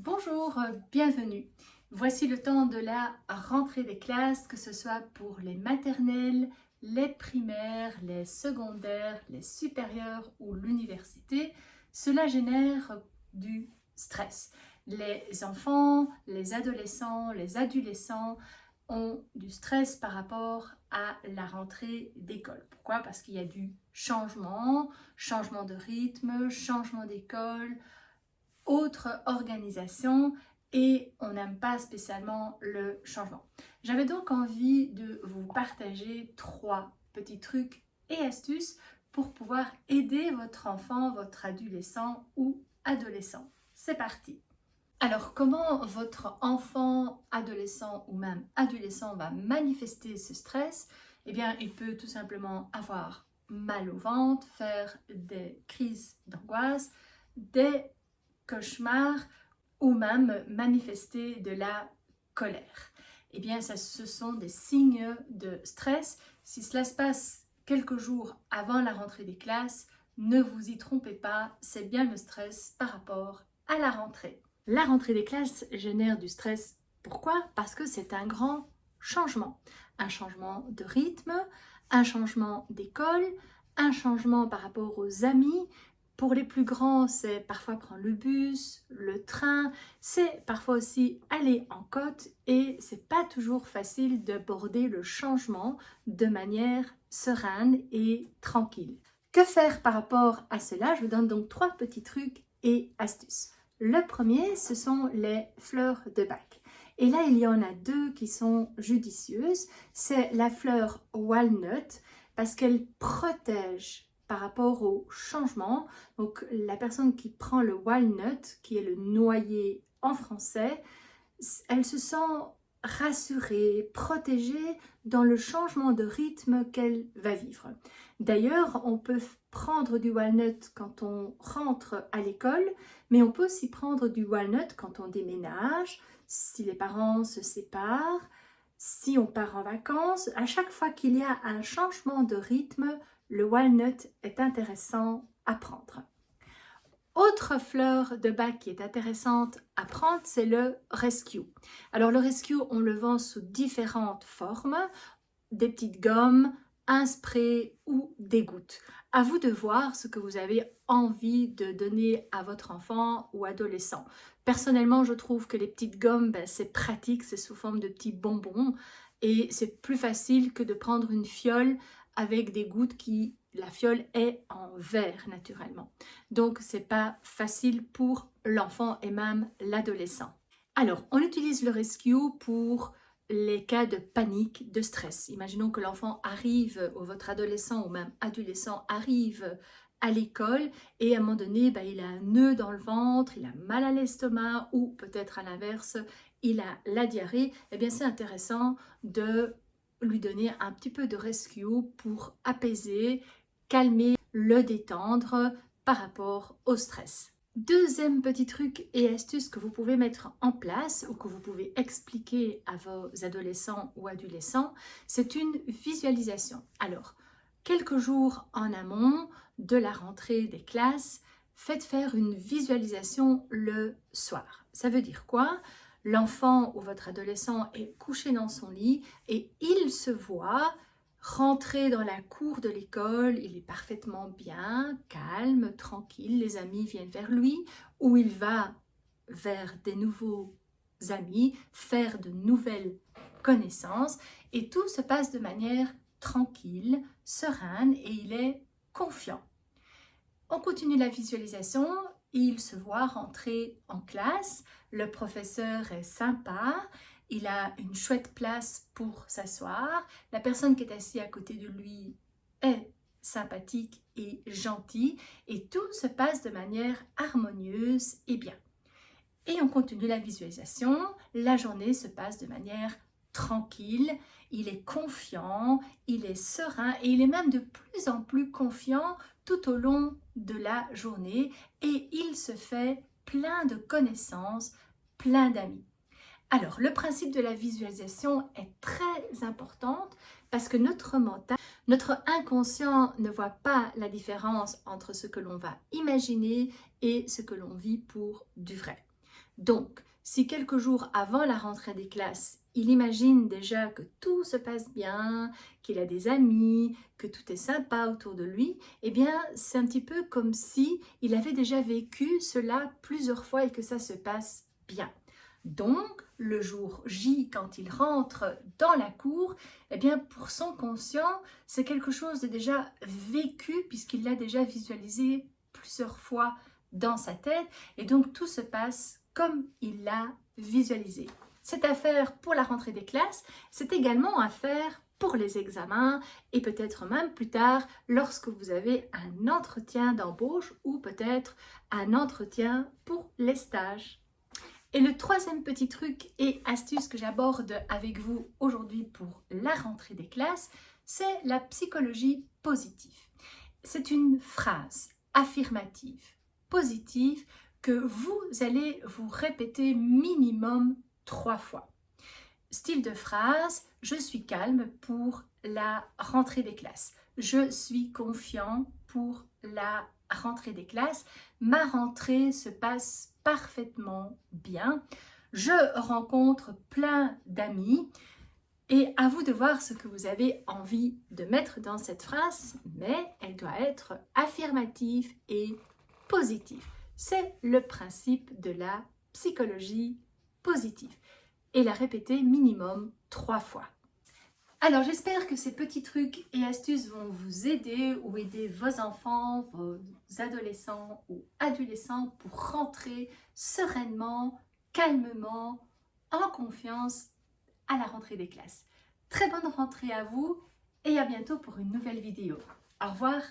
Bonjour, bienvenue. Voici le temps de la rentrée des classes, que ce soit pour les maternelles, les primaires, les secondaires, les supérieures ou l'université. Cela génère du stress. Les enfants, les adolescents, les adolescents ont du stress par rapport à la rentrée d'école. Pourquoi? Parce qu'il y a du changement de rythme, changement d'école, autre organisation et on n'aime pas spécialement le changement. J'avais donc envie de vous partager 3 petits trucs et astuces pour pouvoir aider votre enfant, votre adolescent ou adolescent. C'est parti! Alors, comment votre enfant, adolescent ou même adolescent va manifester ce stress? Eh bien, il peut tout simplement avoir mal au ventre, faire des crises d'angoisse, des cauchemars ou même manifester de la colère. Eh bien, ce sont des signes de stress. Si cela se passe quelques jours avant la rentrée des classes, ne vous y trompez pas, c'est bien le stress par rapport à la rentrée. La rentrée des classes génère du stress. Pourquoi? Parce que c'est un grand changement. Un changement de rythme, un changement d'école, un changement par rapport aux amis. Pour les plus grands, c'est parfois prendre le bus, le train, c'est parfois aussi aller en côte et c'est pas toujours facile d'aborder le changement de manière sereine et tranquille. Que faire par rapport à cela? Je vous donne donc 3 petits trucs et astuces. Le premier, ce sont les fleurs de Bach. Et là, il y en a 2 qui sont judicieuses. C'est la fleur walnut parce qu'elle protège par rapport au changement. Donc, la personne qui prend le walnut, qui est le noyer en français, elle se sent rassurée, protégée dans le changement de rythme qu'elle va vivre. D'ailleurs, on peut prendre du walnut quand on rentre à l'école, mais on peut aussi prendre du walnut quand on déménage, si les parents se séparent, si on part en vacances. À chaque fois qu'il y a un changement de rythme, le walnut est intéressant à prendre. Autre fleur de Bach qui est intéressante à prendre, c'est le rescue. Alors le rescue, on le vend sous différentes formes, des petites gommes, un spray ou des gouttes. À vous de voir ce que vous avez envie de donner à votre enfant ou adolescent. Personnellement, je trouve que les petites gommes, c'est pratique, c'est sous forme de petits bonbons et c'est plus facile que de prendre une fiole avec des gouttes qui, la fiole est en verre naturellement. Donc, c'est pas facile pour l'enfant et même l'adolescent. Alors, on utilise le rescue pour les cas de panique, de stress. Imaginons que l'enfant arrive, ou votre adolescent ou même adolescent arrive à l'école et à un moment donné, il a un nœud dans le ventre, il a mal à l'estomac ou peut-être à l'inverse, il a la diarrhée. Eh bien, c'est intéressant de lui donner un petit peu de rescue pour apaiser, calmer, le détendre par rapport au stress. Deuxième petit truc et astuce que vous pouvez mettre en place ou que vous pouvez expliquer à vos adolescents ou adolescents, c'est une visualisation. Alors, quelques jours en amont de la rentrée des classes, faites faire une visualisation le soir. Ça veut dire quoi? L'enfant ou votre adolescent est couché dans son lit et il se voit rentrer dans la cour de l'école, il est parfaitement bien, calme, tranquille, les amis viennent vers lui, ou il va vers des nouveaux amis, faire de nouvelles connaissances, et tout se passe de manière tranquille, sereine, et il est confiant. On continue la visualisation, il se voit rentrer en classe, le professeur est sympa, il a une chouette place pour s'asseoir, la personne qui est assise à côté de lui est sympathique et gentille et tout se passe de manière harmonieuse et bien. Et on continue la visualisation, la journée se passe de manière tranquille, il est confiant, il est serein et il est même de plus en plus confiant tout au long de la journée et il se fait plein de connaissances, plein d'amis. Alors, le principe de la visualisation est très important parce que notre mental, notre inconscient ne voit pas la différence entre ce que l'on va imaginer et ce que l'on vit pour du vrai. Donc, si quelques jours avant la rentrée des classes, il imagine déjà que tout se passe bien, qu'il a des amis, que tout est sympa autour de lui, eh bien, c'est un petit peu comme si il avait déjà vécu cela plusieurs fois et que ça se passe bien. Donc, le jour J, quand il rentre dans la cour, eh bien, pour son conscient, c'est quelque chose de déjà vécu puisqu'il l'a déjà visualisé plusieurs fois dans sa tête et donc tout se passe comme il l'a visualisé. C'est à faire pour la rentrée des classes, c'est également à faire pour les examens et peut-être même plus tard lorsque vous avez un entretien d'embauche ou peut-être un entretien pour les stages. Et le troisième petit truc et astuce que j'aborde avec vous aujourd'hui pour la rentrée des classes, c'est la psychologie positive. C'est une phrase affirmative, positive, que vous allez vous répéter minimum 3 fois. Style de phrase, je suis calme pour la rentrée des classes. Je suis confiant pour la rentrée des classes. Ma rentrée se passe parfaitement bien. Je rencontre plein d'amis. Et à vous de voir ce que vous avez envie de mettre dans cette phrase, mais elle doit être affirmative et positive. C'est le principe de la psychologie positive. Et la répéter minimum 3 fois. Alors j'espère que ces petits trucs et astuces vont vous aider ou aider vos enfants, vos adolescents ou adolescents pour rentrer sereinement, calmement, en confiance à la rentrée des classes. Très bonne rentrée à vous et à bientôt pour une nouvelle vidéo. Au revoir.